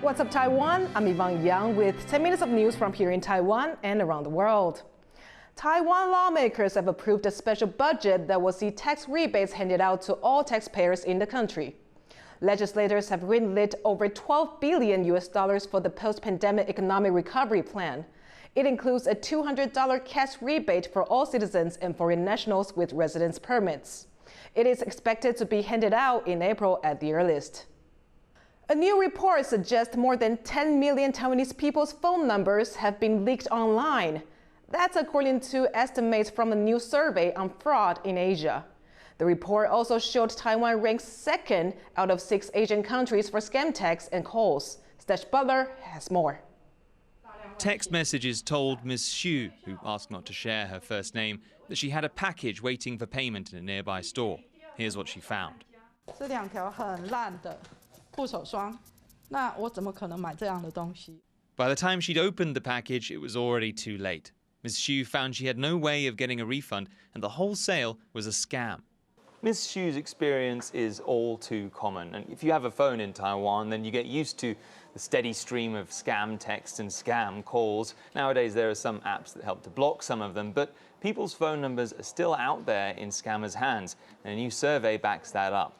What's up, Taiwan? I'm Yvonne with 10 minutes of news from here in Taiwan and around the world. Taiwan lawmakers have approved a special budget that will see tax rebates handed out to all taxpayers in the country. Legislators have greenlit over $12 billion for the post-pandemic economic recovery plan. It includes a $200 cash rebate for all citizens and foreign nationals with residence permits. It is expected to be handed out in April at the earliest. A new report suggests more than 10 million Taiwanese people's phone numbers have been leaked online. That's according to estimates from a new survey on fraud in Asia. The report also showed Taiwan ranks second out of 6 Asian countries for scam texts and calls. Stash Butler has more. Text messages told Ms. Xu, who asked not to share her first name, that she had a package waiting for payment in a nearby store. Here's what she found. By the time she'd opened the package, it was already too late. Ms. Xu found she had no way of getting a refund, and the whole sale was a scam. Ms. Xu's experience is all too common, and if you have a phone in Taiwan, then you get used to the steady stream of scam texts and scam calls. Nowadays, there are some apps that help to block some of them, but people's phone numbers are still out there in scammers' hands, and a new survey backs that up.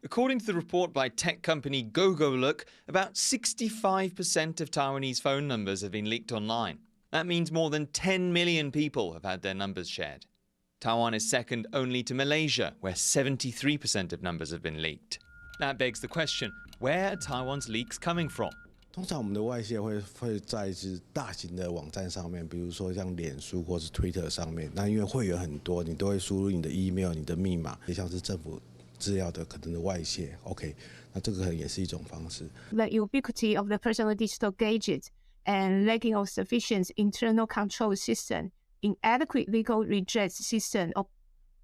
According to the report by tech company GoGoLook, about 65% of Taiwanese phone numbers have been leaked online. That means more than 10 million people have had their numbers shared. Taiwan is second only to Malaysia, where 73% of numbers have been leaked. That begs the question, where are Taiwan's leaks coming from? 通常我们的外泄会在大型的网站上面，比如说像脸书或是 Twitter 上面。那因为会员很多，你都会输入你的 email、你的密码，也像是政府资料的可能的外泄。OK， 那这个可能也是一种方式。The ubiquity of the personal digital gadget and lacking of sufficient internal control system, inadequate legal redress system of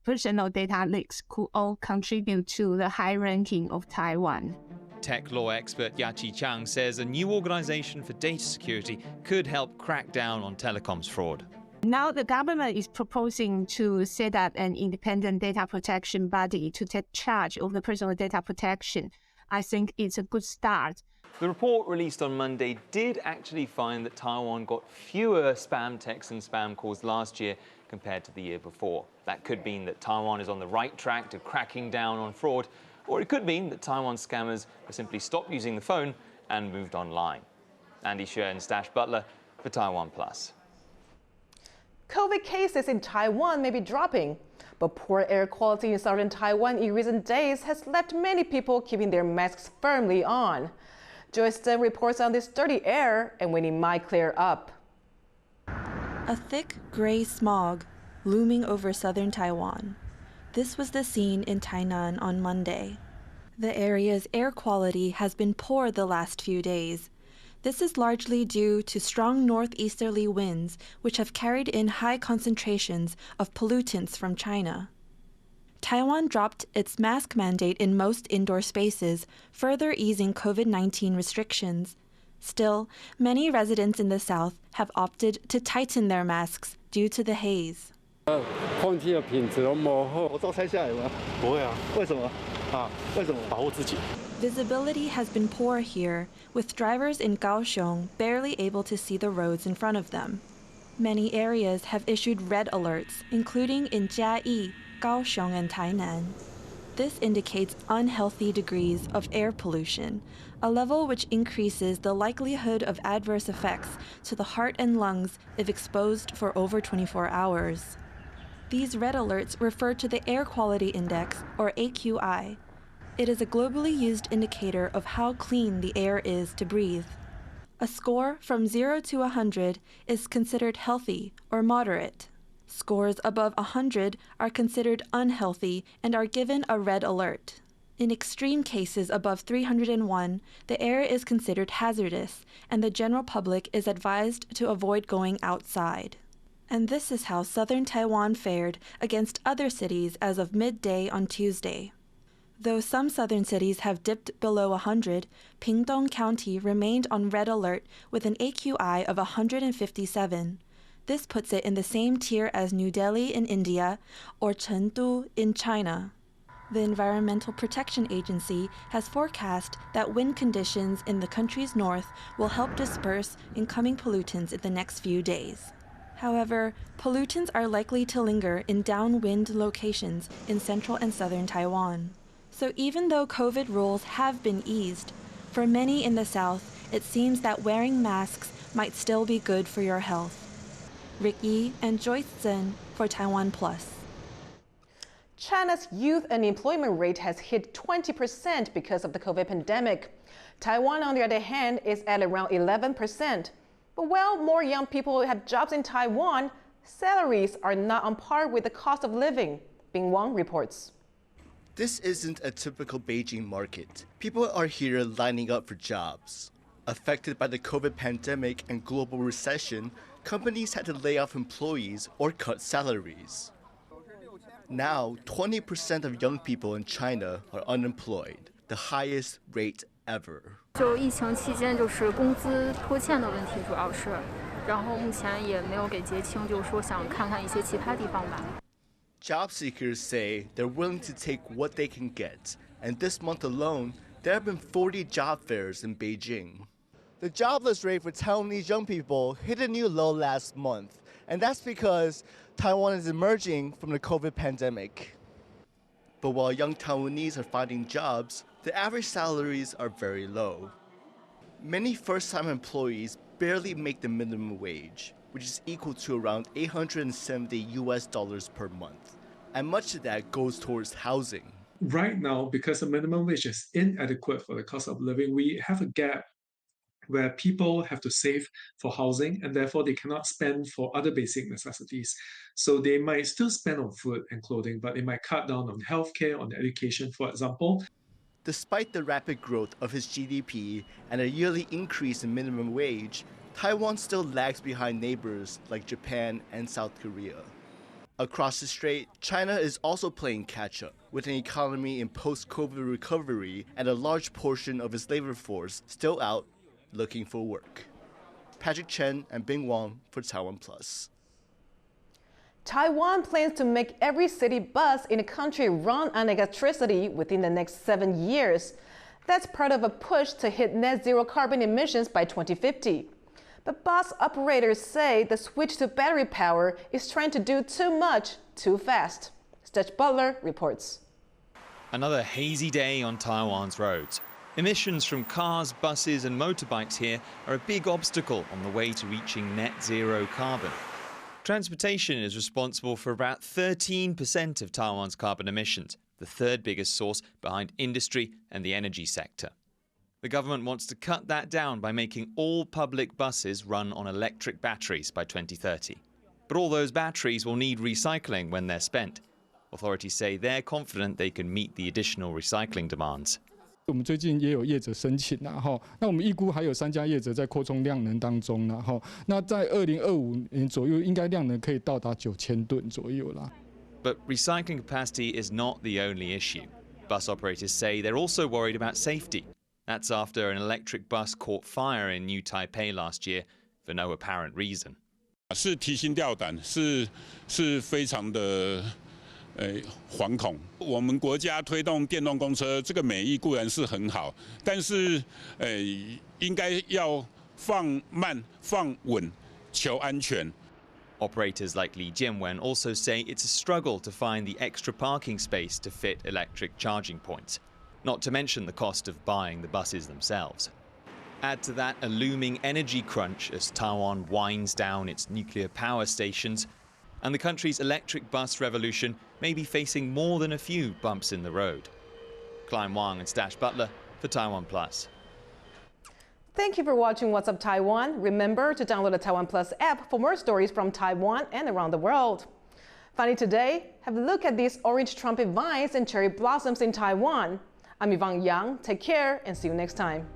personal data leaks could all contribute to the high ranking of Taiwan. Tech law expert Yachi Chang says a new organization for data security could help crack down on telecoms fraud. Now the government is proposing to set up an independent data protection body to take charge of the personal data protection. I think it's a good start. The report released on Monday did actually find that Taiwan got fewer spam texts and spam calls last year compared to the year before. That could mean that Taiwan is on the right track to cracking down on fraud, or it could mean that Taiwan scammers have simply stopped using the phone and moved online. Andy Sher and Stash Butler for TaiwanPlus. COVID cases in Taiwan may be dropping, but poor air quality in southern Taiwan in recent days has left many people keeping their masks firmly on. Joyce Sten reports on this dirty air and when it might clear up. A thick gray smog looming over southern Taiwan. This was the scene in Tainan on Monday. The area's air quality has been poor the last few days. This is largely due to strong northeasterly winds, which have carried in high concentrations of pollutants from China. Taiwan dropped its mask mandate in most indoor spaces, further easing COVID-19 restrictions. Still, many residents in the south have opted to tighten their masks due to the haze. 空气的品质都模糊，口罩拆下来吗？不会啊，为什么？为什么？保护自己。 Visibility has been poor here, with drivers in Kaohsiung barely able to see the roads in front of them. Many areas have issued red alerts, including in Jiayi, Kaohsiung, and Tainan. This indicates unhealthy degrees of air pollution, a level which increases the likelihood of adverse effects to the heart and lungs if exposed for over 24 hours. These red alerts refer to the Air Quality Index, or AQI. It is a globally used indicator of how clean the air is to breathe. A score from 0 to 100 is considered healthy or moderate. Scores above 100 are considered unhealthy and are given a red alert. In extreme cases above 301, the air is considered hazardous, and the general public is advised to avoid going outside. And this is how southern Taiwan fared against other cities as of midday on Tuesday. Though some southern cities have dipped below 100, Pingtung County remained on red alert with an AQI of 157. This puts it in the same tier as New Delhi in India or Chengdu in China. The Environmental Protection Agency has forecast that wind conditions in the country's north will help disperse incoming pollutants in the next few days. However, pollutants are likely to linger in downwind locations in central and southern Taiwan. So even though COVID rules have been eased, for many in the south, it seems that wearing masks might still be good for your health. Rick Yi and Joyce Zhen for TaiwanPlus. China's youth unemployment rate has hit 20% because of the COVID pandemic. Taiwan, on the other hand, is at around 11%. But while more young people have jobs in Taiwan, salaries are not on par with the cost of living. Bing Wang reports. This isn't a typical Beijing market. People are here lining up for jobs. Affected by the COVID pandemic and global recession, companies had to lay off employees or cut salaries. Now, 20% of young people in China are unemployed, the highest rate ever. 就疫情期间，就是工资拖欠的问题主要是，然后目前也没有给结清，就是说想看看一些其他地方吧。Job seekers say they're willing to take what they can get, and this month alone, there have been 40 job fairs in Beijing. The jobless rate for Taiwanese young people hit a new low last month, and that's because Taiwan is emerging from the COVID pandemic. But while young Taiwanese are finding jobs, the average salaries are very low. Many first-time employees barely make the minimum wage, which is equal to around $870 per month. And much of that goes towards housing. Right now, because the minimum wage is inadequate for the cost of living, we have a gap where people have to save for housing and therefore they cannot spend for other basic necessities. So they might still spend on food and clothing, but they might cut down on healthcare, on education, for example. Despite the rapid growth of its GDP and a yearly increase in minimum wage, Taiwan still lags behind neighbors like Japan and South Korea. Across the Strait, China is also playing catch-up, with an economy in post-COVID recovery and a large portion of its labor force still out looking for work. Patrick Chen and Bing Wang for TaiwanPlus. Taiwan plans to make every city bus in the country run on electricity within the next 7 years. That's part of a push to hit net zero carbon emissions by 2050. But bus operators say the switch to battery power is trying to do too much, too fast. Stretch Butler reports. Another hazy day on Taiwan's roads. Emissions from cars, buses and motorbikes here are a big obstacle on the way to reaching net zero carbon. Transportation is responsible for about 13% of Taiwan's carbon emissions, the third biggest source behind industry and the energy sector. The government wants to cut that down by making all public buses run on electric batteries by 2030. But all those batteries will need recycling when they're spent. Authorities say they're confident they can meet the additional recycling demands. 我们最近也有业者申请那我们预估还有3家业者在扩充量能当中那在2025年左右应该量能可以到达9000吨左右啦。But recycling capacity is not the only issue. Bus operators say they're also worried about safety. That's after an electric bus caught fire in New Taipei last year for no apparent reason. 是提心吊胆，是非常的惶恐。我们国家推动电动公车，这个美意固然是很好，但是应该要放慢、放稳，求安全。Operators like Li Jianwen also say it's a struggle to find the extra parking space to fit electric charging points, not to mention the cost of buying the buses themselves. Add to that a looming energy crunch as Taiwan winds down its nuclear power stations, and the country's electric bus revolution may be facing more than a few bumps in the road. Klein Wang and Stash Butler for TaiwanPlus. Thank you for watching What's Up Taiwan. Remember to download the TaiwanPlus app for more stories from Taiwan and around the world. Finally today, have a look at these orange trumpet vines and cherry blossoms in Taiwan. I'm Yvonne Yang. Take care and see you next time.